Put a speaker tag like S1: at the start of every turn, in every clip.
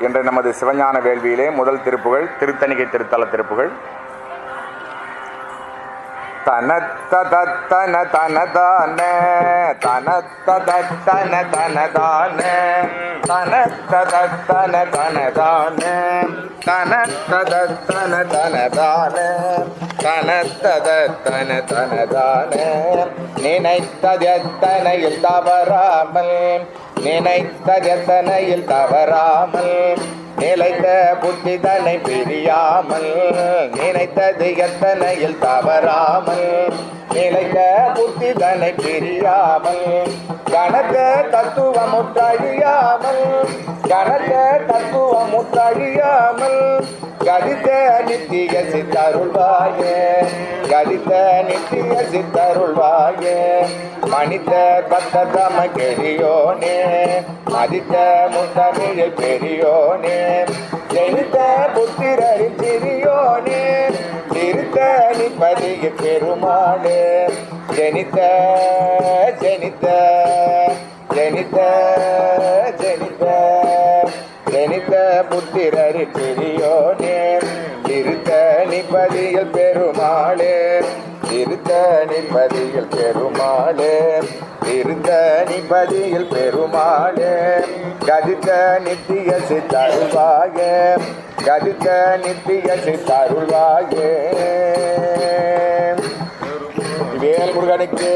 S1: என்ற நமது சிவஞான வேள்வியிலே முதல் திருப்புகள் திருத்தணிகை திருத்தல திருப்புகள். தனத்ததத்தன தனதான தனத்ததத்தன தனதான தனத்ததத்தன தனதான தனத்ததத்தன தனதான தனத்ததத்தன தனதான நினைத்ததெத்தனையில் தவறாமல் நினைத்ததெத்தனையில் தவறாமல் நிலைத்த புத்தி தன்னை பிரியாமல் நினைத்தது எத்தனையில் தவறாமல் நிலைத்த புத்தி தன்னை பிரியாமல் கனத்த தத்துவமுற்றழியாமல் கனத்த தத்துவமுற்றழியாமல் கதித்த நித்திய சித்தருள்வாயே கதித்த நித்திய சித்தருள்வாயே மனித பத்த தம கெரியோனே மதித்த முத்தமிழில் பெரியோனே ஜெனித்த புத்திரரின் சிறியோனே திருத்த நிப்பதிய பெருமாளே ஜெனித்த ஜெனித்த ஜெனித்த ஜெனித்த ஜெனித்த புத்திரரின் பெரியோனே திருத்த நிப்பதியில் பெருமாளே திருத்த நிப்பதியில் பெருமாளே திருத்த நிப்பதியில் பெருமாளே கதித்த நித்திய சித்தருள்வாயே கதித்த நித்திய சித்தருள்வாயே. வேல் முருகனுக்கு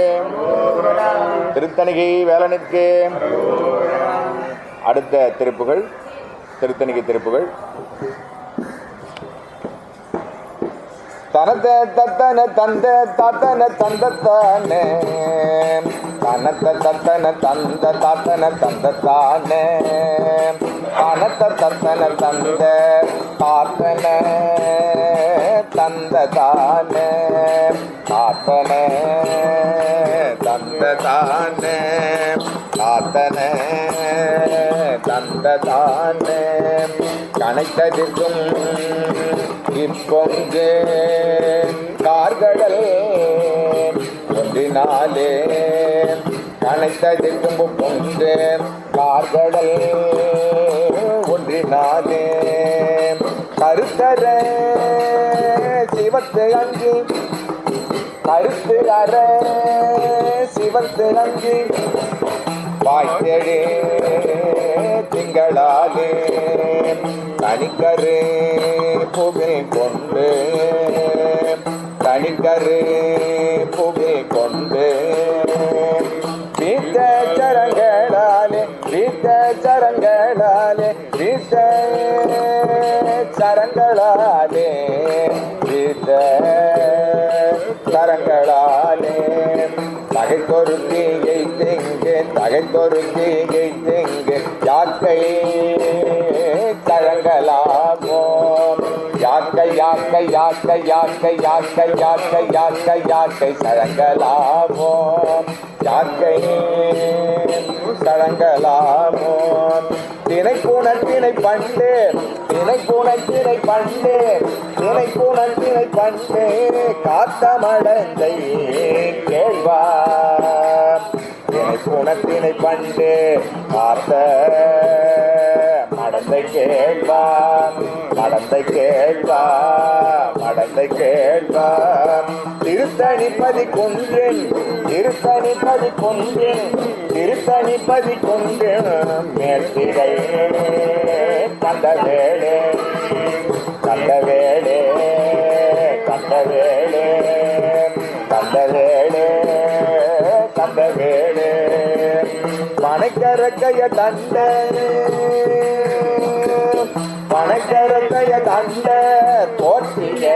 S1: திருத்தணிகை வேலனுக்கு. அடுத்த திருப்புகள் திருத்தணிகை திருப்புகள். தனத தத்தன தந்த தாத்தன தந்தத்தானே தனத்த தத்தன தந்த தாத்தன தந்தத்தானே தனத்த தத்தன தந்த தாத்தன தந்ததானே தாத்தன தந்ததானே தாத்தன தந்ததானே கனைத்ததிர்க்கும் இப்பொங்கு கார்கடல் ஒன்றினாலே கனைத்ததிர்க்கும் பொங்கு கார்கடல் ஒன்றினாலே கருத்தர சிவத்து அங்கி கருத்து அற சிவத்து அங்கி வாய்த்தெழே திங்களாலே தனிக்கரு புகை கொண்டு தனிக்கரு புகை கொண்டு வீட்ட சரங்களாலே வீட்ட சரங்களாலே வீட்ட சரங்களாலே வீட்ட சரங்களாலே தகைத்தொரு தீயை தெங்கு தகைத்தொரு தீயை தெங்கு யாக்கை சரங்களாமோ யாக்கை யாக்கை யாக்கை யாக்கை யாக்கை யாக்கை யாக்கை யாக்கை சரங்களாமோ யாக்கை சரங்களாமோ தினைப்புணத்தினை பண்டு தினைப்புணத்தினை பண்டு தினைப்புணத்தினை பண்டு காத்த மடந்தை கேள்வார் தினைப்புணத்தினை பண்டு காத்த மடந்தை கேள்வார் மடந்தை கேள்வார் மடந்தை கேள்வார் திருத்தணிப்பதி கொன்றேன் திருத்தணிப்பதி கொன்றேன் திருத்தணிப்பதி கொன்றேன் மேற்கிடை கண்டவேளே கண்டவேளே கண்டவேளே கண்டவேளே கண்டவேளே பனைக்கரக்கைய தண்ட பனைக்கரக்கைய தண்ட போற்றிய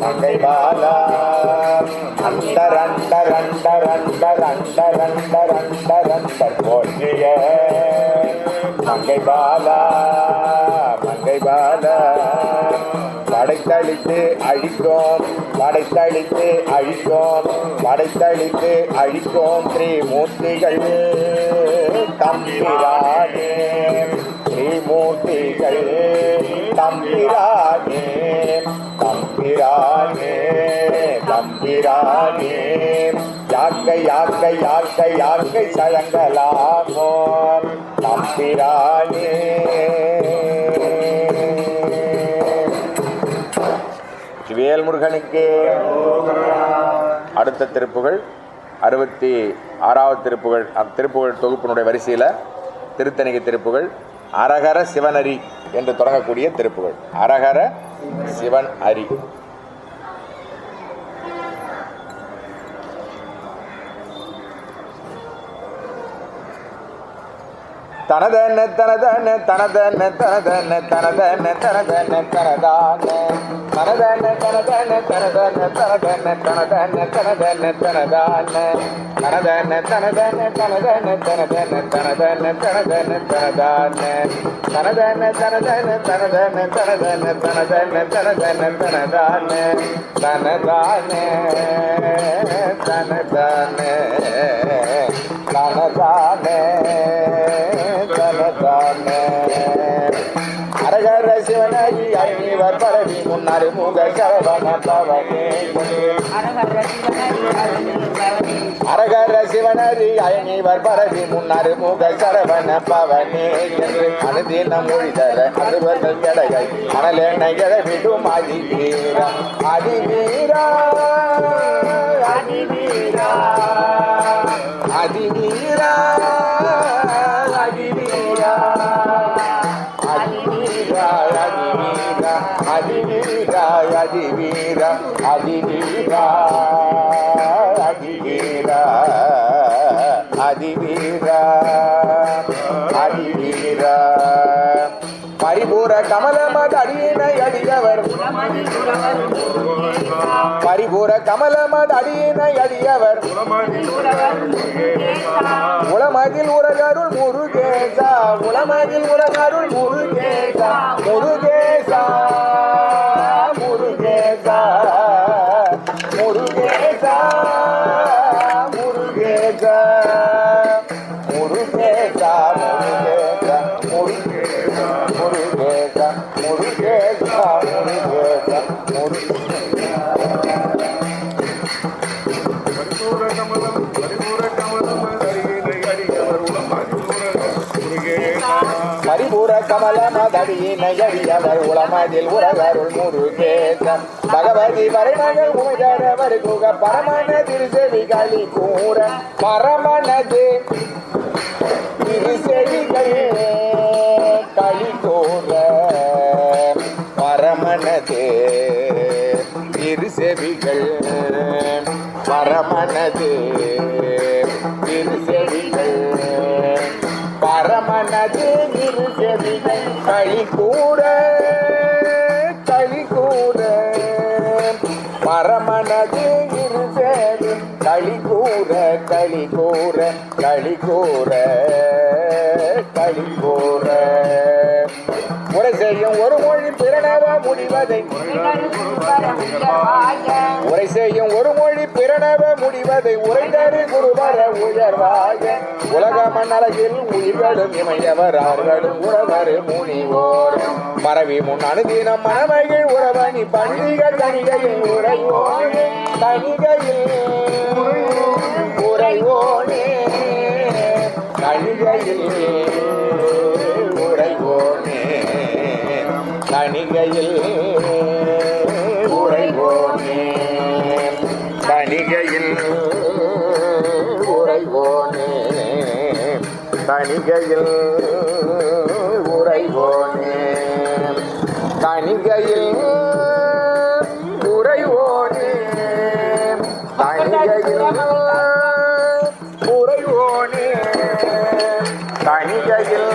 S1: மங்கை பாலா அந்த ரண்ட ரண்ட ரண்ட ரண்ட ரண்ட ரண்ட ரண்ட போற்றிய மங்கை பாலா மங்கை பாலா படைத்தளித்து அழித்தோம் படைத்தளித்து அழித்தோம் படைத்தளித்து அழித்தோம் ஸ்ரீமூர்த்திகள் தம்பிரானே ஸ்ரீமூர்த்திகள் தம்பிரானே தம்பிரானே தம்பிரானே யாக்கை யாக்கை யாக்கை யாக்கை சழங்கலாமோ தம்பிரானே வெற்றிவேல் முருகனுக்கு. அடுத்த திருப்புகழ் 66வது திருப்புகழ். திருப்புகழ் தொகுப்பினுடைய வரிசையில் திருத்தணிகை திருப்புகழ் அரகர சிவனரி என்று தொடங்கக்கூடிய திருப்புகழ். அரகர சிவன் அரி. தனதன தனதன தனதன தனதன தனதன தனதன தனதான தனதன தனதன தனதன தனதன தனதன தனதன தனதான தனதன தனதன தனதன தனதன தனதன தனதன தனதான தனதன தனதன தனதன தனதன தனதன தனதன தனதான தனதான தனதான தனதான அரகர சிவனரி ஐவர் பரவி முன்னாறு முக சரவண பவனே. அரகர சிவனரி ஐவர் பரவி முன்னாறு முக சரவண பவனே என்று அனுதினம் மொழிதர அறுவர்கள் கடைகள் அனலெண்ணை கிழவிடும் அதிவீரா அதிவீரா அதிவீரா அதிவீரா அதிவீரா அதிவீரா அதிவீரா அதிவீரா அதிவீரா அதிவீரா அதிவீரா அதிவீரா பரிபூர கமலமது அடியினை அடியவர் பரிபூர கமலமது அடியினை அடியவர் உளமதில் உலகருள் முருகேசா உளமதில் உலகருள் முருகேசா முருகேசா முருகேசா முருகேசா முருகேசா முருகேசா முருகேசா முருகேசா முருகேசா முருகேசா பரிபூர கமலமதடியினை அடியவர் உளமதில் உலகருள் முருகேசன் பகவதி வரைமகள் உமைதரவர் குக பரமன திருசெவிகளி கூற பரமனது திருசெவிகள் களி கூற பரமனது திருசெவிகள் பரமனது திருசெவிகள் பரமனது திருசெவிகள் களி கூற களி கூற பரமனது திருசெவி களி கூற களி கூற களி கூற களி கூற உரை செய்யும் ஒரு மொழி பிரணவ முடிவதை உரை செய்யும் ஒரு மொழி பிரணவ முடிவதை உரைதரு குருவர உயர்வாக உலக மண்ணலகில் உயிர்களும் இமையவர் அவர்களும் உறவரு முனிவோர் மரவி முன் அனுதினம் மனமையில் உறவணி பண்டிகள் தணிகையில் உரைவோனே தணிகையில் உரைவோனே தணிகையில் உரைவோனே தணிகையில் உரைவோனே தணிகையில் உரைவோனே தணிகையில் உரைவோனே தணிகையில் உரைவோனே தணிகையில் உரைவோனே தணிகையில்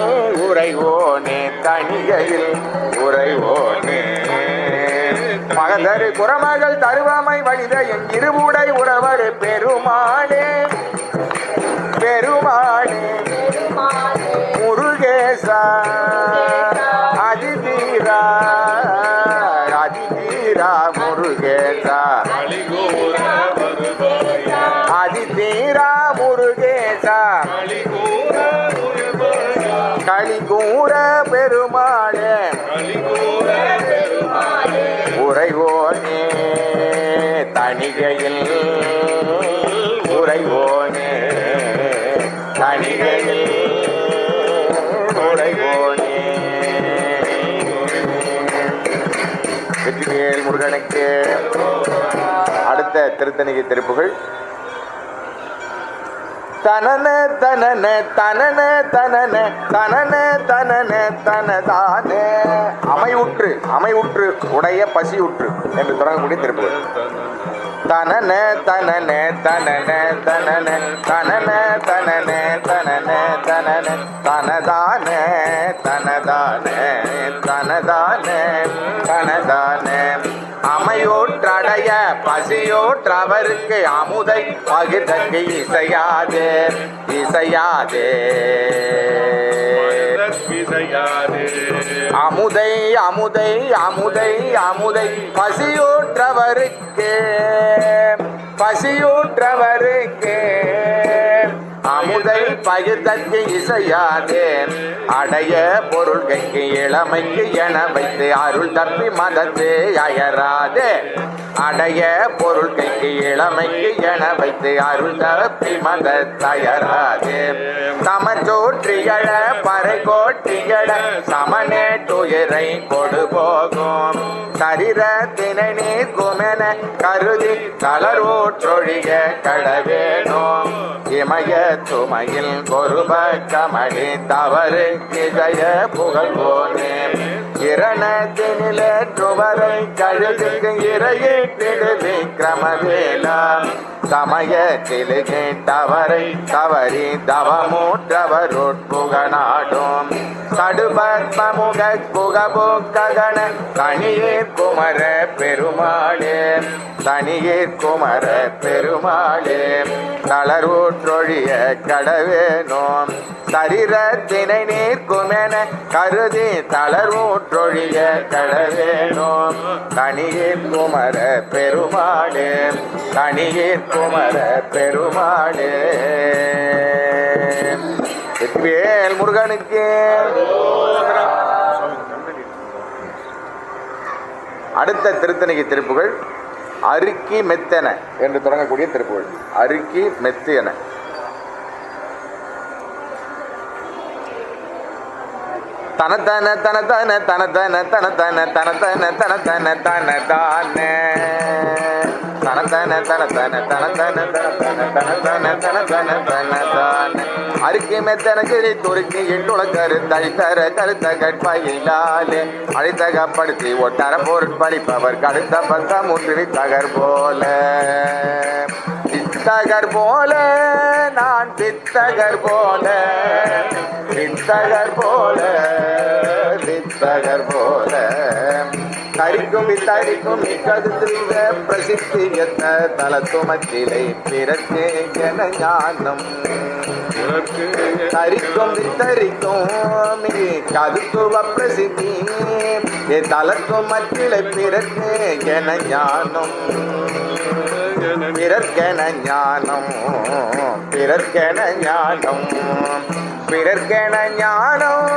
S1: உரைவோனே தணிகையில் உரைவோனே மகதரு குரமகள் தருவாமை வழித என் இருவுடை உறவர் பெருமானே பெருமானே முருகேசா அதிதீரா அதிதீரா முருகேசா அதிதீரா முருகேசா களிகூர பெருமாளே உரைவோனே தணிகையில் உரைவோனே தணிகையில் உரைவோனே. வெற்றிவேல் முருகனுக்கு. திருத்தணிகை திருப்புகள். தனன தனன தனன தனன தனன தனன தனதான அமைவுற்று உடைய பசியுற்று என்று தொடங்கக்கூடிய திருப்புகள். தனன தனன தனன தனன தனன தனன தனன தனன தனதான தனதான தனதான தனதான அமையோற்றடைய பசியோற்றவருக்கு அமுதை பகிர்தற்கு இசையாதே இசையாதே அமுதை அமுதை அமுதை அமுதை பசியோற்றவருக்கு பசியோற்றவருக்கு அமுதை பகிர்தற்கு இசையாதே அடைய பொருள்கைக்கு இளமைக்கு என வைத்து அருள் தப்பி மதத்து அயராதே அடைய பொருள்கைக்கு இளமைக்கு என வைத்து அருள் தப்பி மதத்தயராதே சமச்சோற்றியழ பறை கோட்டியழ சமனே துயரை கொடு போகும் சரீரத்தினை நீக்குமென கருதி கலரோற்றொழிய கடவேனோம் இமய சுமையில் கொருப கமழி தவறு கிஜய புகழ்வோனே இரணத்தினிலேற்றுவரை கழுதுக்கு இறையிட்டிடு விக்கிரமவேலா சமயத்திலு கேட்டவரை தவறி தவமூற்றவருட்புகநாடும் சடுபத்மமுக புகபுக்ககன தனியீர் குமர பெருமாளே தனியீர் குமர பெருமாளே தளர்வூற்றொழிய கடவேனோம் சரீரத்தினை நீர்க்குமென கருதி தளர்வூற்றொழிய கடவேனோம் தனியீர் குமர பெருமாளே தனியீர் குமர பெருமாளே. வெற்றிவேல் முருகனுக்கு. அடுத்த திருத்தணிகை திருப்புகள் அருக்கி மெத்தன என்று தொடங்கக்கூடிய திருப்புகள். அருக்கி மெத்து என தனத்தன தனத்தன தனத்தன தனத்தன தனத்தன தனத்தன தனதான தனத்தன தனத்தன தனத்தன தனத்தன தனத்தன தனத்தன தனதான அருக்கி மெத்தன கிழி துருக்கி எட்டுளக்கரு தழித்தர கருத்த கட்பாயிலாலே அழித்தகப்படுத்தி ஒட்டர பொருட்பளிப்பவர் கடுத்த பத்த முற்றிரி தகர் போல பித்தகர் போல நான் பித்தகர் போல பித்தகர் போல பித்தகர் போல தரிக்கும் வித்தரிக்கும் இக்கடுத்த பிரசித்தி எத்த தலத்துமத்திலை பிறக்கே என ஞானம் தரிக்கும் வித்தரிக்கும் கதுத்துவ பிரசித்தி தலத்துமத்திலை பிறக்கே என ஞானம் பிறர்க்கென ஞானம் பிறர்க்கென ஞானம் பிறர்க்கென ஞானம்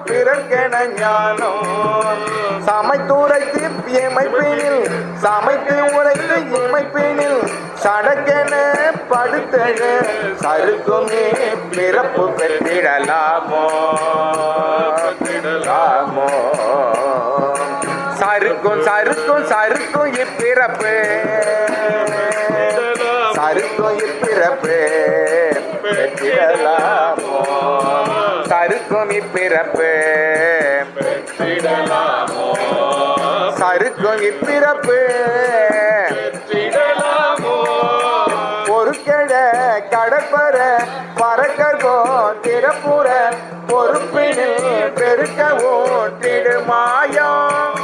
S1: பிறர்க்கென ஞானம் சமைத்துரைத்து இமைப்பினில் சமைத்து உரைத்து இமைப்பினில் சடக்கென படுத்தன சருக்குமே பிறப்பு பெற்றிடலாமோ சருக்கும் சருக்கும் சருக்கும் இப்பிறப்பு சருக்கும் இப்பிறப்பு பெற்றிடலாமோ சருக்கும் இப்பிறப்பு பெற்றிடலாமோ சருக்கும் இப்பிறப்பு பெற்றிடலாமோ பொறுக்கெட கடற்பர பறக்கோ திறப்புற பொறுப்பினில் பெருக்க ஓட்டிடு மாயம்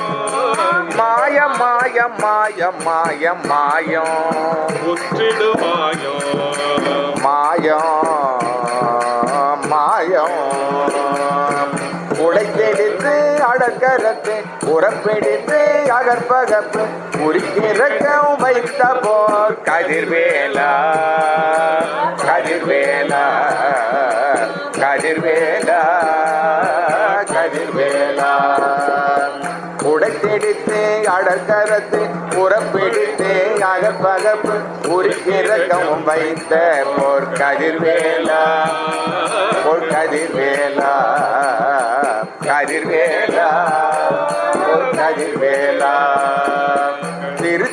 S1: மாயம் மாயம் மாயம் மாயம் மாயம் உற்றிடு மாயம் மாயம் மாயம் உடைத்தெடுத்து அடக்கரத்து உறப்பெடுத்து அகற்பகப்பு உரிக்கிறக்கம் வைத்த போர் கதிர்வேலா கதிர்வேலா கதிர்வேலா கதிர்வேலா உடைத்தெடுத்து அடக்கரத்து உறப்பெடுத்து அகற்பகப்பு உரிக்கிறக்கம் வைத்த போர் கதிர்வேலா போர் கதிர்வேலா கதிர்வேலா போர் கதிர்வேலா திரு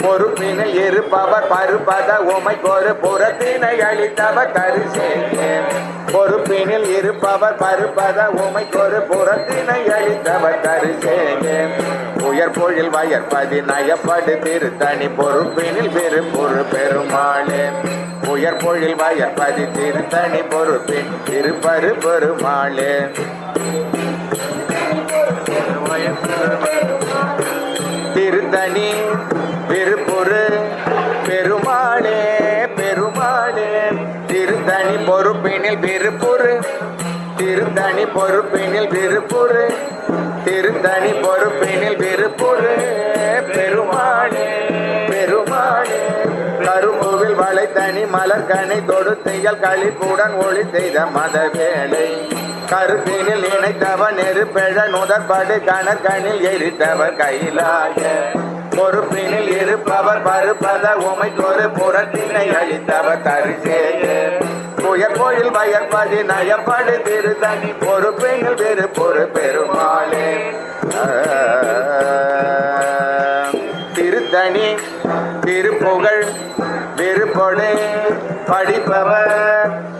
S1: பொறுப்பினில் இருப்பவர் பருப்பத உமைக்கொரு புறத்தினை அளித்தவர் தரிசேகே பொறுப்பினில் இருப்பவர் பருப்பத உமைக்கொரு புறத்தினை அளித்தவர் தரிசேகே உயர் பொழில் வயற்பதி நயப்படு திருத்தணி பொறுப்பினில் பெரும்பொரு பெருமாளே உயர் பொழில் வயற்பதி திருத்தணி பொறுப்பின் திருப்பரு பெருமாளே திருத்தணி திருப்பொரு பெருமாளே பெருமாளே திருத்தணி பொறுப்பினில் திருப்புரு திருத்தணி பொறுப்பினில் திருப்புரு திருத்தணி பொறுப்பினில் திருப்புரு பெருமாளே பெருமாளே கரும்புவில் வளைத்தனி மலர்கனை தொடுத்தைகள் களிப்புடன் ஒளி செய்த மத வேளை கருத்தினில் இணைத்தவர் நெருப்பெழ நுதற்படு கணற்கனில் எரித்தவர் கையிலாக பொறுப்பினில் இருப்பவர் பருப்பத உமைக்கொரு புறத்தினை அளித்தவர் தரிசேக உயர் கோயில் வயற்பதி நயப்படு திருத்தணி பொறுப்பினில் வெறுப்பொரு பெருமாளே திருத்தணி திருப்புகழ் வெறுப்பொடு படிப்பவர்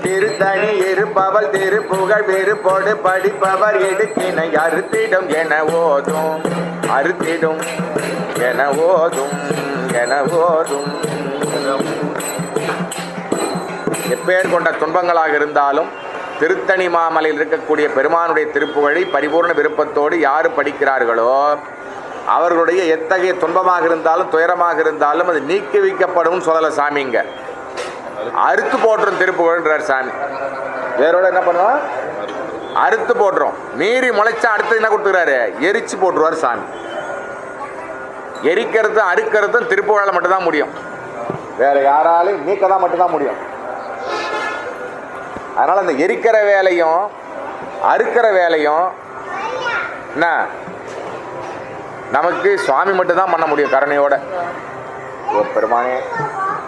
S1: திருத்தணி இருப்பவள் திருப்புகழ் வெறுப்போடு படிப்பவர் எடுக்கினை அறுத்திடும் என ஓதும் அறுத்திடும் என ஓதும் என ஓதும் எப்பேர் கொண்ட துன்பங்களாக இருந்தாலும் திருத்தணி மாமலையில் இருக்கக்கூடிய பெருமானுடைய திருப்புகழை பரிபூர்ண விருப்பத்தோடு யாரு படிக்கிறார்களோ அவர்களுடைய எத்தகைய துன்பமாக இருந்தாலும் துயரமாக இருந்தாலும் அது நீக்கி வைக்கப்படும் சொல்லல சாமிங்க அறுத்து போட்டுரும் திருப்புகழ்ன்றார் சாமி வேறோட என்ன பண்ணுவோம் அறுத்து போட்டுரும் மீறி முளைச்சா அடுத்து என்ன கொடுத்துக்கிறாரு எரிச்சு போட்டுருவார் சாமி எரிக்கிறதும் அறுக்கிறதும் திருப்புகழால் மட்டும்தான் முடியும் வேற யாராலையும் நீக்கதான் மட்டும்தான் முடியும் அதனால அந்த எரிக்கிற வேலையும் அறுக்கிற வேலையும் என்ன நமக்கு சுவாமி மட்டும்தான் பண்ண முடியும் கருணையோட ஓ பெருமானே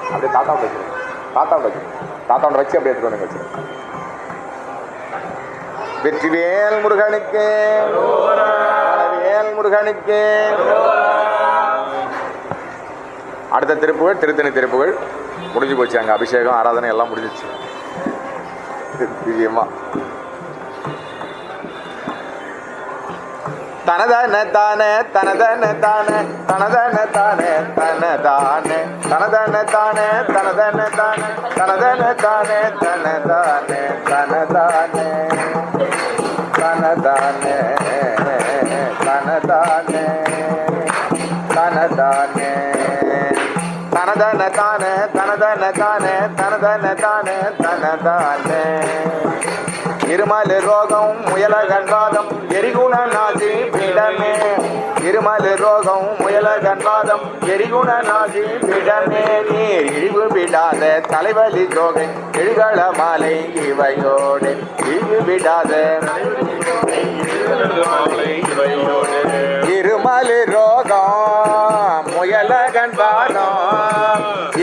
S1: அப்படியே தாத்தாவோட வச்சு தாத்தாவோட வச்சு அப்படியே எடுத்துட்டு வந்து வச்சு வெற்றிவேல் முருகனுக்கு வேல் முருகனுக்கு அடுத்த திருப்புகள் திருத்தணி திருப்புகள் முடிஞ்சு போச்சு அங்கே அபிஷேகம் ஆராதனை எல்லாம் முடிஞ்சிச்சு திவ்யமா தனதன தான தனதன தான தனதன தான தனதான தனதன தான தனதன தான தனதன தான தனதான தனதான தனதான தனதான தனதான தனதன தான தனதன தான தனதன தான தனதான இருமல் ரோகம் முயலகன்வாதம் எரிகுண நாசி பிடமே இருமல் ரோகம் முயலகன்வாதம் எரிகுண நாசி பிடமே நீர் இழிவு விடாத தலைவலி ஜோகை எழுகள மாலை இவையோடு இழிவு விடாத இருமல் ரோகம் முயலகன்வாதம்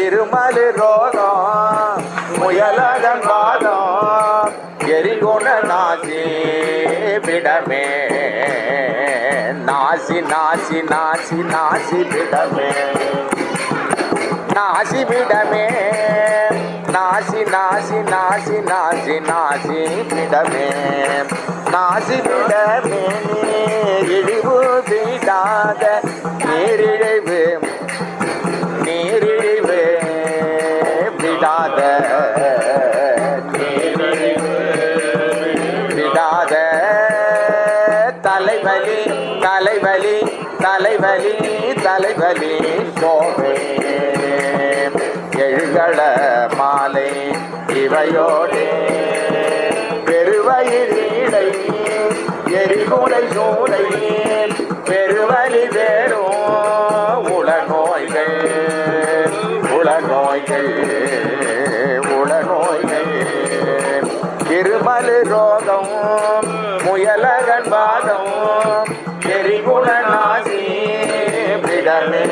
S1: இருமல் ரோகம் முயலகன்வாதம் எரிகுண நாசி விடமே நாசி நாசி நாசி நாசி விடமே நாசி விடமே நாசி நாசி நாசி நாசி நாசி விடமே நாசி விடமே இழிவு விடாத நீரிழிவு நீரிழிவு விடாத தலைவலி தலைவலி தலைவலி தலைவலி சோகை எழுகள மாலை இவையோடு பெருவயிரீடை எரிகுலை சூளை பெருவலி வேறும் உளநோய்கள் உளநோய்கள் உளநோய்கள் இருமல் ரோகம் முயலகன் பாதம் எரிகுண நாசி விடமே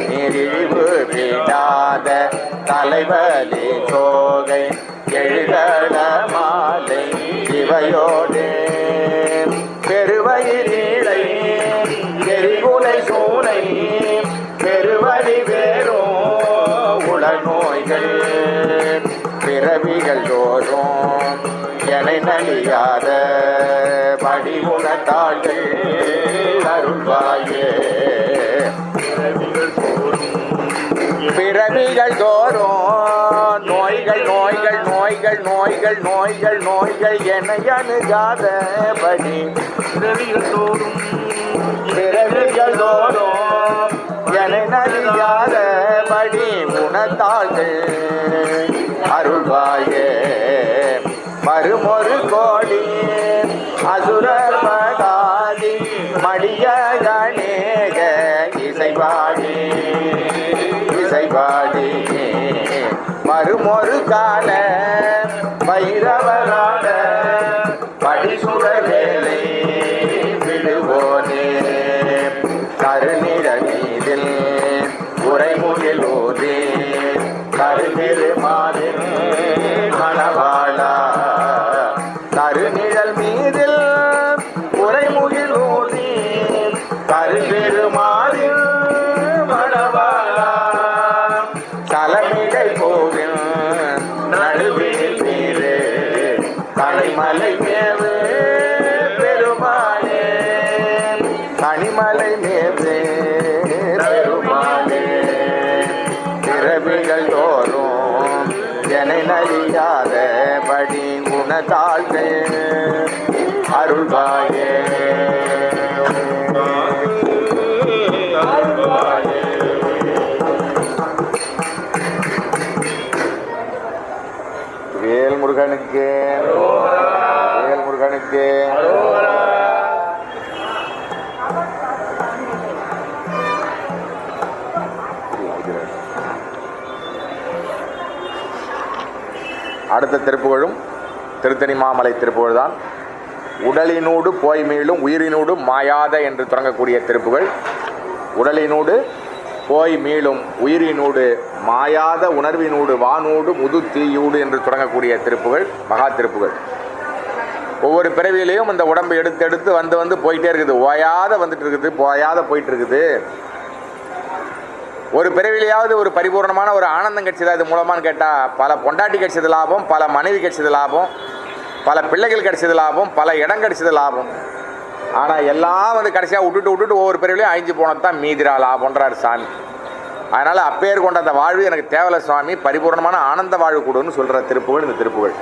S1: நீரிழிவு விடாத தலைவலி சோகை எழுகள மாலை இவையோடு பெருவயிரீடை எரிகுலை சோ என்னை நலியாத படி உணர்த்தாள்கள் அருள்வாயே. பிறவிகள் தோறும் நோய்கள் நோய்கள் நோய்கள் நோய்கள் நோய்கள் நோய்கள் என்னை அணுகாதபடி பிறவிகள் தோறும் என்னை நலியாதபடி உணர்த்தாள்கள் அருள்வாயே. மறுமொரு கோடி அசுரர் மகாதி மடிய கணேக இசைவாடி இசைவாடி மறுமொரு கால பைரவராட படிசுட வேலை விடுவோனே. கருநிற மீதில் உரைமுகில் ஓதே கருநிறு மாதில் மணவாளா. கருநிழல் மீதில் உரைமுகில் ஓதி கருநிறு மாதில் மணவாளா. தலைமிகை கோவில் நடுவில் மீது கனிமலை மேவு பெருமாளே. கனிமலை மேவு பெருமாளே. பிறவிகள் தோறும் என்னை நலியாத படி உணர்த்தாள்கள் அருள்வாயே. வேல் முருகனுக்கு வேல் முருகனுக்கு. அடுத்த திருப்புகழும் திருத்தணி மாமலை திருப்புகழ் தான். உடலினூடு போய் மீளும் உயிரினூடு மாயாத என்று தொடங்கக்கூடிய திருப்புகழ். உடலினூடு போய் மீளும் உயிரினூடு மாயாத உணர்வினூடு வானூடு முது தீயூடு என்று தொடங்கக்கூடிய திருப்புகழ் மகா திருப்புகழ். ஒவ்வொரு பிறவியிலையும் இந்த உடம்பை எடுத்து எடுத்து வந்து வந்து போயிட்டே இருக்குது. ஓயாத வந்துட்டு இருக்குது, போயாத போயிட்டு இருக்குது. ஒரு பிறவிலையாவது ஒரு பரிபூர்ணமான ஒரு ஆனந்தம் கிடைச்சதா இது மூலமானு கேட்டால், பல பொண்டாட்டி கிடைச்சது லாபம், பல மனைவி கிடைச்சது லாபம், பல பிள்ளைகள் கிடைச்சது லாபம், பல இடம் கிடைச்சது லாபம். ஆனால் எல்லாம் வந்து கடைசியாக விட்டுட்டு ஒவ்வொரு பிறவிலையும் அழிஞ்சு போனது தான் மீதிரா லாபம்ன்றார் சாமி. அதனால் அப்பேர் கொண்ட அந்த வாழ்வு எனக்கு தேவல சுவாமி, பரிபூர்ணமான ஆனந்த வாழ்வு கொடுன்னு சொல்கிற திருப்புகழ் இந்த திருப்புகழ்.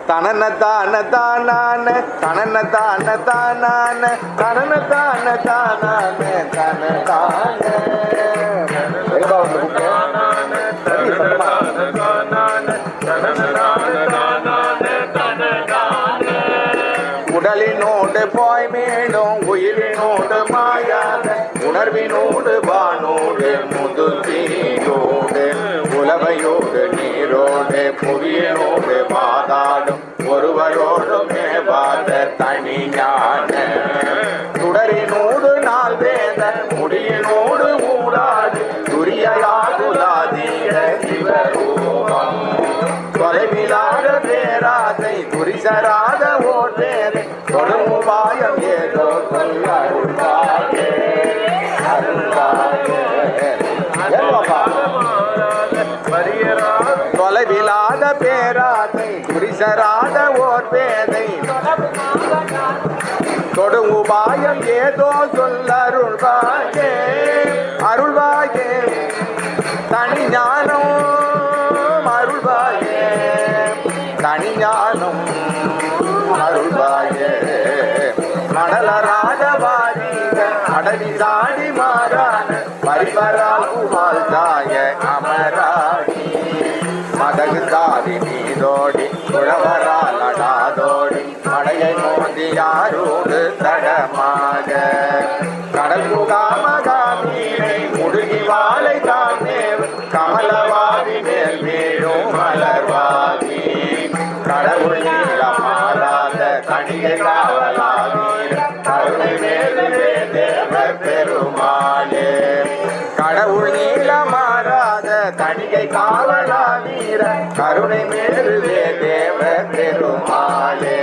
S1: தனன தான தானான தனன தான தானான தனன தான தானான தன தான. உடலினோடு போய் மீண்டும் உயிரினோடு மாயாத உணர்வினோடு வானோடு முதுத்தீயோடு உலவையோடு நீரோடு புவியனோடு வாதாடும் ஒருவரோடு மேவாத தனிஞான துடரினோடு நாள் வேத முடியினோடு ஊடாது துரியலாகுலாதீர சிவரூபம் தொலைவிலாத பேராதை துரிசராத ஓர் வேதை தொடுமுபாயம் ஏதோ அருள்வாயே அருள்வாயே. தொலைவிலாத பேராதை துரிசராத ஓர் வேதை தொடு உபாயம் ஏதோ சொல்ல அருள்வாயே அருள்வாயே. தனி ஞானம் அருள்வாயே தனி ஞானம் அருள்வாயே. மடலராத வாரிக அடவி சாடி மாறான பரிபரால் புகால் தாய அமராடி மதகு தாதி நீதோடி குழவரால் அடாதோடி மடையை மோதி யாரோடு தடமாக கடல் முகாமகாமீனை முடுகி வாழை தானேவ் கமலவாதி மேல் வீழும் மலர்வாதி கடவுள் நீளம் மாறாத கணிகை காவலாதீர் கருணை மேலே தேவ பெருமாளே. கடவுள் நீளம் மாறாத கணிகை காவலாதீர கருணை மேலே தேவ பெருமாளே.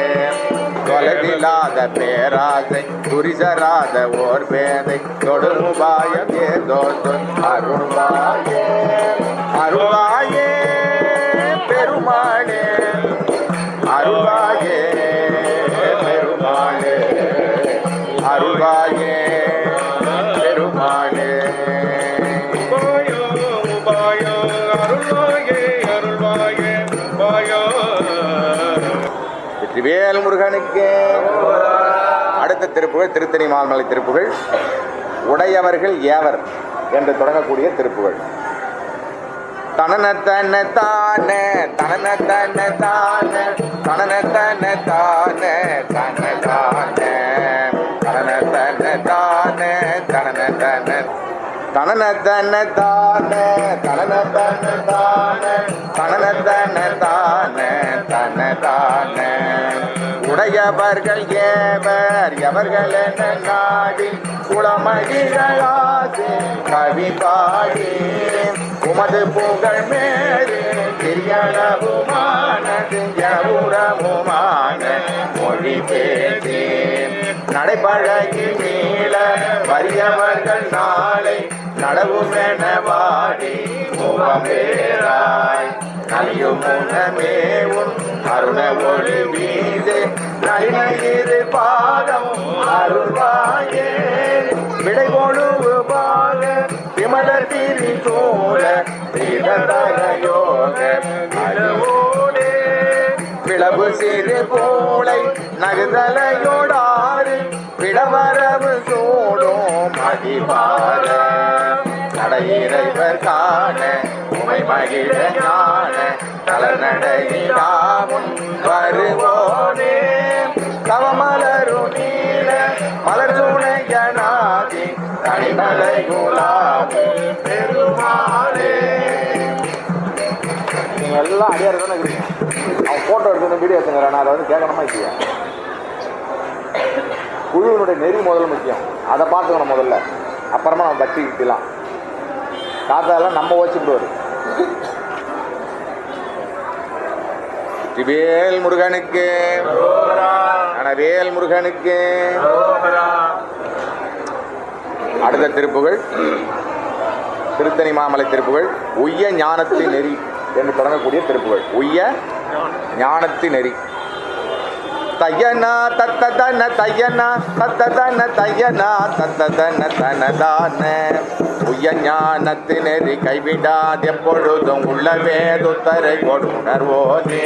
S1: தொலைவில்லாத பேராசை துரிசராத ஓர் பேதை தொடுமுபாயம் ஏதோ அருள்வாயே அருள்வாயே பெருமாளே. முருகனுக்கு. அடுத்த திருப்புகள் திருத்தணி மாமலை திருப்புகள். உடையவர்கள் ஏவர் என்று தொடங்கக்கூடிய திருப்புகள். தனன தன தான தனன தன தான தனன தன தான தன தான தனன தன தான தனன தன தனன தன தான தனன தன தான தனன தன தான தன தான. உடையவர்கள் ஏவர் எவர்கள் என நாடி குளமடிகளாது கவி பாடி உமது புகழ் மேலே திரியளவுமானது யவுரமுமான மொழி பேசி நடைபழகி மீள வறியவர்கள் நாளை நடவுமென வாடி முகமேராய் நலியும் முனமேவும் அருண ஒளி மீது நலினகிரு பாதம் அருள்வாயே விடை கொழுவு பாக விமல திரி சூழ யோக அருவோடே விளவு சிறு பூளை நகுதலையோடாறு விடவரவு சூடும் மதிபார நடையிறைவர் காண உமை மகிழ ஞான தலநடையிடாமுன் வருவோனே தவமலரு நீல மலர் துணையனாதி தனிமலை குலாபி பெருமாளே. நீங்க எல்லாம் அடியார் தானே இருக்கிறீங்க. அவன் போட்டோ எடுத்து வீடியோ எடுத்துங்கிறேன். நான் அதை வந்து கேட்கணுமா இல்லையா? குழுவினுடைய நெறி முதல்ல முக்கியம். அதை பார்த்துக்கணும் முதல்ல. அப்புறமா நம்ம பக்திக்கலாம். தாத்தாலாம் நம்ம வச்சுக்கிட்டு வேல் முருகனுக்கு வேல் முருகனுக்கு. அடுத்த திருப்புகள் திருத்தணி மாமலை திருப்புகள். உய்ய ஞானத்து நெறி என்று தொடங்கக்கூடிய திருப்புகள். உய்ய ஞானத்து நெறி. தையனா தத்ததன தையனா தத்ததன தையனா தத்ததன தனதான உய்ய ஞானத்து நெறி கைவிடாது எப்பொழுதும் உள்ளவே துத்தரை கொடுணர்வோதே.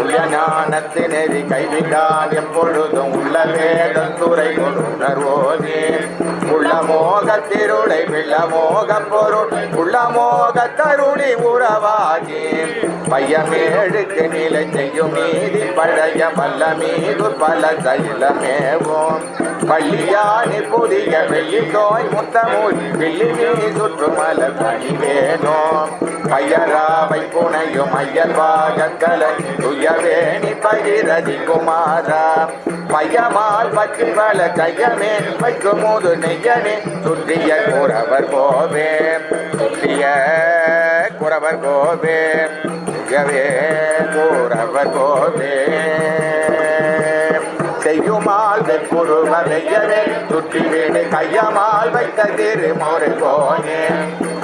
S1: உய்ய ஞானத்து நெறி கைவிடாது எப்பொழுதும் உள்ளவே துரை கொடுணர்வோதே. உள்ள மோக திருளை வெள்ள மோக பொருள் உள்ள மோக தருளி உறவாகி பையமேழுக்கு நிலை செய்யும் மீதி பழைய வல்ல மீது பல தைலமேவோம் பள்ளியானி புதிய வெள்ளி தோய் முத்தமூல் வெள்ளி மீ சுற்றுமல பணிவேனோம் பையராவை புனையும் ஐயர்வாகலை துயவேணி பகிரதி குமாரா பையமால் பற்றி பல கையமே வைக்கும் போது நெய்யனே சுற்றிய குறவர் கோவே சுற்றிய குறவர் கோவே சுயவே குறவர் கோவே செய்யுமால் வெப்புருவ வெய்யவே சுற்றி வீடு கையமால் வைத்த திருமுறை கோனே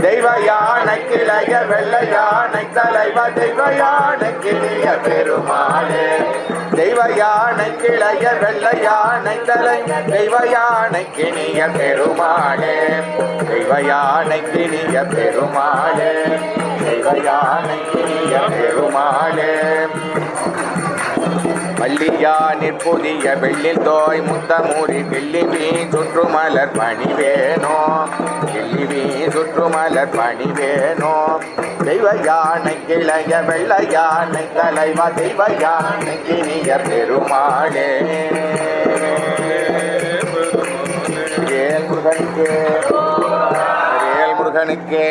S1: தெய்வ யானை கிளைய வெள்ள யானை தலைவ தெய்வ யானை கிளிய பெருமாளே தெய்வ யானை கிளைய வெள்ள யானை தலை தெய்வ யானை கிணிய பெருமாளே தெய்வ யானை கிணிய பெருமாளே தெய்வ யானை கிணிய பெருமாளே. பள்ளியானிற் புதிய வெள்ளில் தோய் முத்தமூரி வெள்ளி மீ சுற்றுமலர் பணிவேனோ வெள்ளி மீ சுற்றுமலர் பணிவேனோ தெய்வ யானை கிளைய வெள்ள யானை தலைவ தெய்வ யானை கிணிய பெருமாளே. வேல் முருகனுக்கு வேல் முருகனுக்கு.